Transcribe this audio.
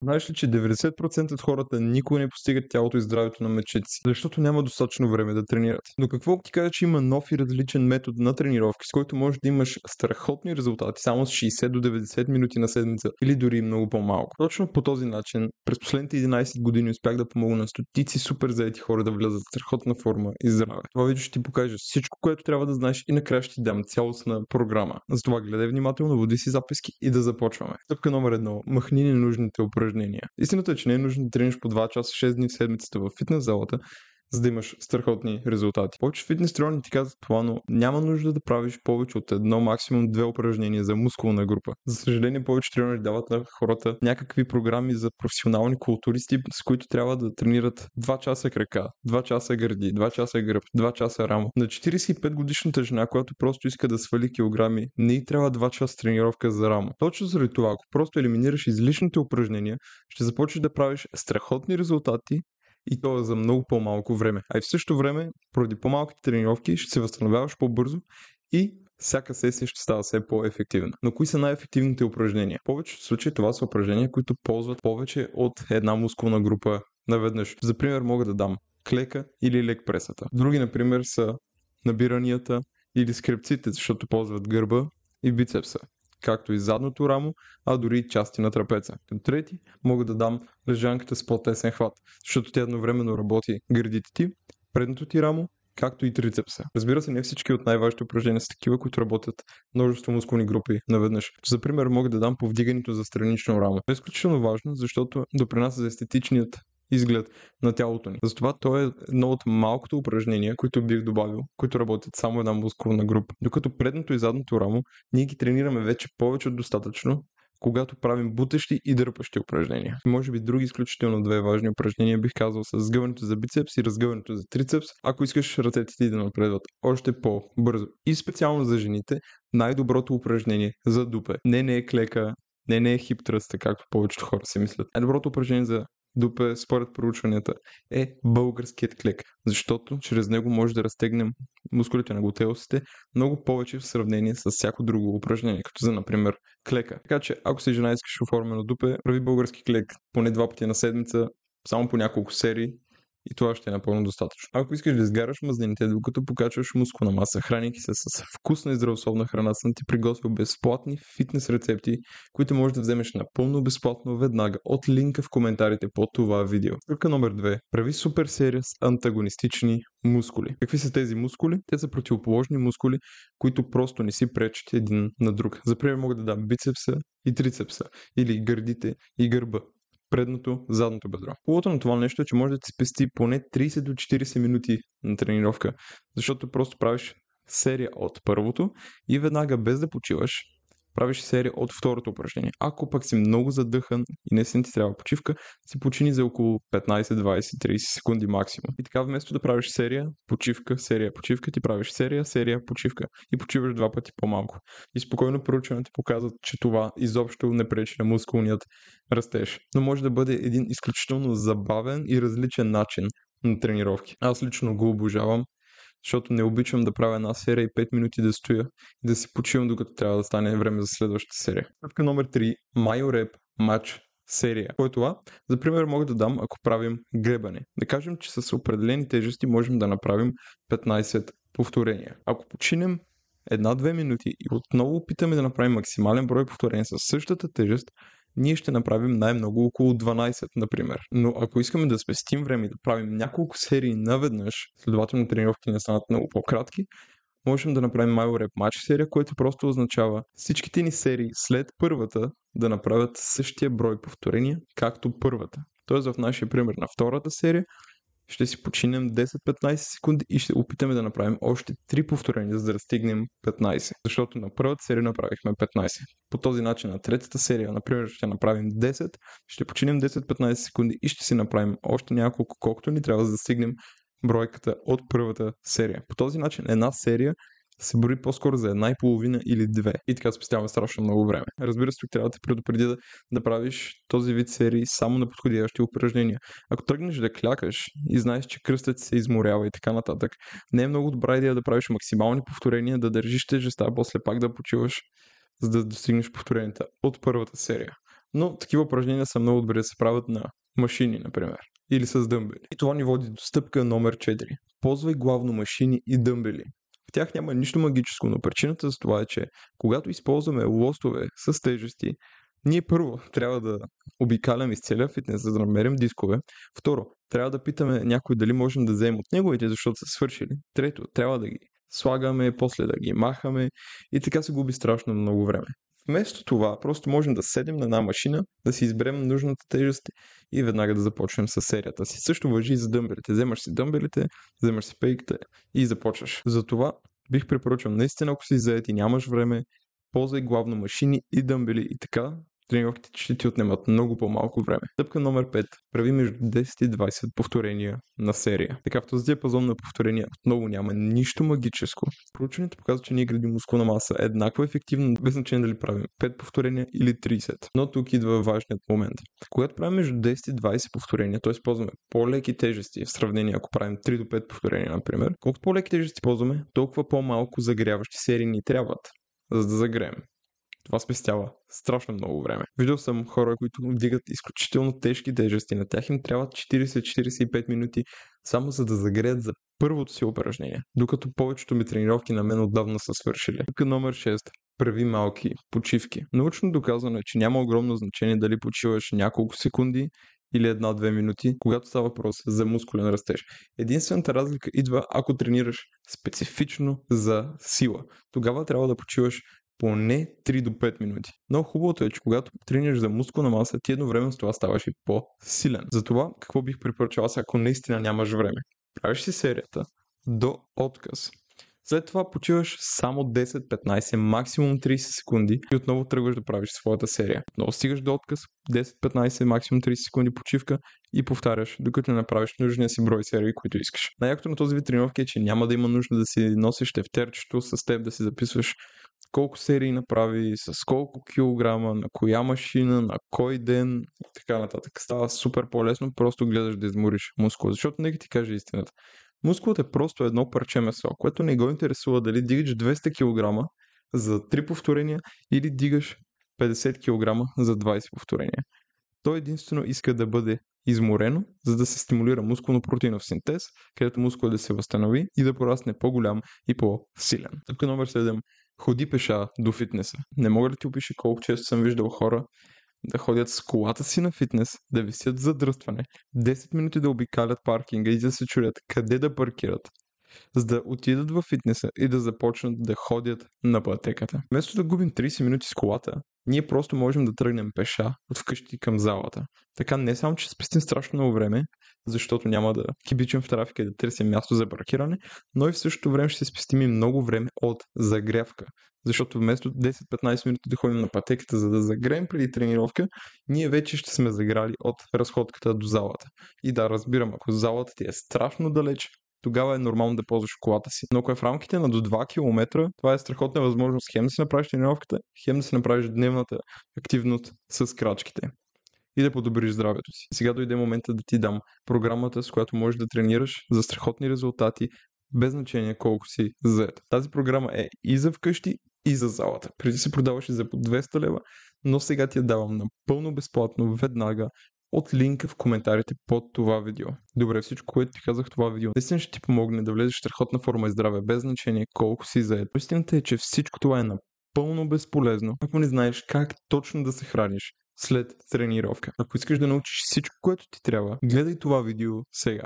Знаеш ли, че 90% от хората никога не постигат тялото и здравето на мечтите си, защото няма достатъчно време да тренират. Но какво ако ти кажа, че има нов и различен метод на тренировки, с който можеш да имаш страхотни резултати само с 60 до 90 минути на седмица или дори много по-малко? Точно по този начин, през последните 11 години успях да помогна на стотици супер заети хора да влязат в страхотна форма и здраве. Това видео ще ти покаже всичко, което трябва да знаеш и накрая ще ти дам цялостна програма. Затова гледай внимателно, води си записки и да започваме. Стъпка номер 1. Махни ненужните упражнения. Истината е, че не е нужно да тренираш по 2 часа 6 дни в седмицата в фитнес залата, за да имаш страхотни резултати. Повече фитнес треньори ти казват това, но няма нужда да правиш повече от едно, максимум 2 упражнения за мускулна група. За съжаление, повече треньори дават на хората някакви програми за професионални културисти, с които трябва да тренират 2 часа крака, 2 часа гърди, 2 часа гръб, 2 часа рамо. На 45 годишната жена, която просто иска да свали килограми, не й трябва 2 часа тренировка за рамо. Точно заради това, ако просто елиминираш излишните упражнения, ще започнеш да правиш страхотни резултати и то е за много по-малко време. А и в същото време, поради по-малките тренировки, ще се възстановяваш по-бързо и всяка сесия ще става все по-ефективна. Но кои са най-ефективните упражнения? В повечето случаи това са упражнения, които ползват повече от една мускулна група наведнъж. За пример мога да дам клека или лек пресата. Други, например, са набиранията или скрепците, защото ползват гърба и бицепса, както и задното рамо, а дори и части на трапеца. Към трети мога да дам лежанката с по-тесен хват, защото тя едновременно работи гърдите ти, предното ти рамо, както и трицепса. Разбира се, не всички от най-важните упражнения са такива, които работят множество мускулни групи наведнъж. За пример мога да дам повдигането за странично рамо. Това е изключително важно, защото допринася за естетичният изглед на тялото ни. Затова то е едно от малкото упражнения, които бих добавил, които работят само една мускулна група. Докато предното и задното рамо, ние ги тренираме вече повече от достатъчно, когато правим бутащи и дърпащи упражнения. И може би други изключително две важни упражнения бих казал са разгъването за бицепс и разгъването за трицепс, ако искаш ръцете ти да напредват още по-бързо. И специално за жените, най-доброто упражнение за дупе. Не е клека, не е хип тръста, както повечето хора си мислят. Най-доброто упражнение за дупе, според проучванията, е българският клек, защото чрез него може да разтегнем мускулите на глутеусите много повече в сравнение с всяко друго упражнение, като за, например, клека. Така че, ако си жена и искаш оформено дупе, прави български клек поне 2 пъти на седмица, само по няколко серии, и това ще е напълно достатъчно. Ако искаш да изгаряш мазнините, докато покачваш мускулна маса, хранейки се с вкусна и здравословна храна, съм ти приготвил безплатни фитнес рецепти, които можеш да вземеш напълно безплатно веднага от линка в коментарите под това видео. Стъпка номер 2. Прави супер серия с антагонистични мускули. Какви са тези мускули? Те са противоположни мускули, които просто не си пречат един на друг. За пример мога да дам бицепса и трицепса, или гърдите и гърба, предното, задното бедро. Хубавото на това нещо е, че може да ти спести поне 30 до 40 минути на тренировка, защото просто правиш серия от първото и веднага без да почиваш, правиш серия от второто упражнение. Ако пък си много задъхан и не си ти трябва почивка, си почини за около 15, 20, 30 секунди максимум. И така вместо да правиш серия, почивка, ти правиш серия, почивка и почиваш 2 пъти по-малко. И спокойно проучването показват, че това изобщо не пречи на мускулният растеж. Но може да бъде един изключително забавен и различен начин на тренировки. Аз лично го обожавам, защото не обичам да правя една серия и 5 минути да стоя и да си почивам, докато трябва да стане време за следващата серия. Стъпка номер 3. Майореп матч серия. Кой е това? За пример мога да дам, ако правим гребане. Да кажем, че с определени тежести можем да направим 15 повторения. Ако починем 1-2 минути и отново опитаме да направим максимален брой повторения с същата тежест, ние ще направим най-много около 12, например. Но ако искаме да спестим време и да правим няколко серии наведнъж, следователно тренировки не станат много по-кратки, можем да направим MyoRep Match серия, което просто означава всичките ни серии след първата да направят същия брой повторения, както първата. Тоест в нашия пример на втората серия ще си починем 10-15 секунди и ще опитаме да направим още 3 повторения, за да стигнем 15. Защото на първата серия направихме 15. По този начин на третата серия, например, ще направим 10, ще починем 10-15 секунди и ще си направим още няколко, колкото ни трябва, за да стигнем бройката от първата серия. По този начин една серия се брои по-скоро за 1,5 или 2 и така спестяваме страшно много време. Разбира се, тук трябва да те предупредя да правиш този вид серии само на подходящи упражнения. Ако тръгнеш да клякаш и знаеш, че кръстът се изморява и така нататък, не е много добра идея да правиш максимални повторения, да държиш тежестта, после пак да почиваш, за да достигнеш повторенията от първата серия. но такива упражнения са много добре да се правят на машини, например, или с дъмбели. И това ни води до стъпка номер 4. Ползвай главно машини и дъмбели. В тях няма нищо магическо, но причината за това е, че когато използваме лостове с тежести, ние първо трябва да обикаляме из целия фитнес, за да намерим дискове. Второ, трябва да питаме някой дали можем да вземем от неговите, защото са свършили. Трето, трябва да ги слагаме, после да ги махаме и така се губи страшно много време. Вместо това, просто можем да седем на една машина, да си изберем нужната тежест и веднага да започнем с серията си. Също важи и за дъмбелите. Вземаш си дъмбелите, вземаш си пейките и започваш. Затова бих препоръчал наистина, ако си заед и нямаш време, ползвай главно машини и дъмбели и така тренировките ще ти отнемат много по-малко време. Стъпка номер 5. Прави между 10 и 20 повторения на серия. Така в този диапазон на повторения отново няма нищо магическо. Проучването показва, че ние градим мускулна маса еднакво ефективно, без значение дали правим 5 повторения или 30. Но тук идва важният момент. Когато правим между 10 и 20 повторения, т.е. ползваме по-леки тежести в сравнение, ако правим 3 до 5 повторения, например, колкото по-леки тежести ползваме, толкова по-малко загряващи серии ни трябват, за да загреем. Това спестява страшно много време. Виждал съм хора, които вдигат изключително тежки тежести. На тях им трябват 40-45 минути само за да загреят за първото си упражнение. Докато повечето ми тренировки на мен отдавна са свършили. Тук номер 6. Прави малки почивки. Научно доказано е, че няма огромно значение дали почиваш няколко секунди или 1-2 минути, когато става въпрос за мускулен растеж. Единствената разлика идва, ако тренираш специфично за сила. Тогава трябва да почиваш поне 3 до 5 минути. Но хубавото е, че когато тренираш за мускулна маса, ти едновременно с това ставаш и по-силен. Затова какво бих препоръчал аз, ако наистина нямаш време? Правиш си серията до отказ. След това почиваш само 10-15, максимум 30 секунди и отново тръгваш да правиш своята серия. Отново стигаш до отказ, 10-15, максимум 30 секунди почивка и повтаряш, докато не направиш нужния си брой серии, които искаш. Най-якото на този вид тренировки е, че няма да има нужда да си носиш тефтерчето с теб, да си записваш колко серии направи, с колко килограма, на коя машина, на кой ден и така нататък. Става супер по-лесно, просто гледаш да измориш мускул, защото нека ти кажа истината. Мускулът е просто едно парче месо, което не го интересува дали дигаш 200 кг за 3 повторения или дигаш 50 кг за 20 повторения. Той единствено иска да бъде изморено, за да се стимулира мускулно-протеинов синтез, където мускулът да се възстанови и да порасне по-голям и по-силен. Стъпка номер 7. Ходи пеша до фитнеса. Не мога да ти опиша колко често съм виждал хора да ходят с колата си на фитнес, да висят за дръстване, 10 минути да обикалят паркинга и да се чудят къде да паркират, за да отидат във фитнеса и да започнат да ходят на пътеката. Вместо да губим 30 минути с колата, ние просто можем да тръгнем пеша от вкъщи към залата. Така не само, че спестим страшно много време, защото няма да кибичим в трафика и да търсим място за паркиране, но и в същото време ще се спестим и много време от загрявка. Защото вместо 10-15 минути да ходим на пътеката, за да загреем преди тренировка, ние вече ще сме заграли от разходката до залата. И да, разбирам, ако залата ти е страшно далеч, тогава е нормално да ползваш колата си. Но ако е в рамките на до 2 км, това е страхотна възможност хем да си направиш тренировката, хем да си направиш дневната активност с крачките и да подобриш здравето си. Сега дойде момента да ти дам програмата, с която можеш да тренираш за страхотни резултати, без значение колко си зает. Тази програма е и за вкъщи, и за залата. Преди се продаваше за по 200 лева, но сега ти я давам напълно безплатно, веднага, от линка в коментарите под това видео. Добре, всичко, което ти казах в това видео, наистина ще ти помогне да влезеш в страхотна форма и здраве, без значение колко си зает. Истината е, че всичко това е напълно безполезно, ако не знаеш как точно да се храниш след тренировка. Ако искаш да научиш всичко, което ти трябва, гледай това видео сега.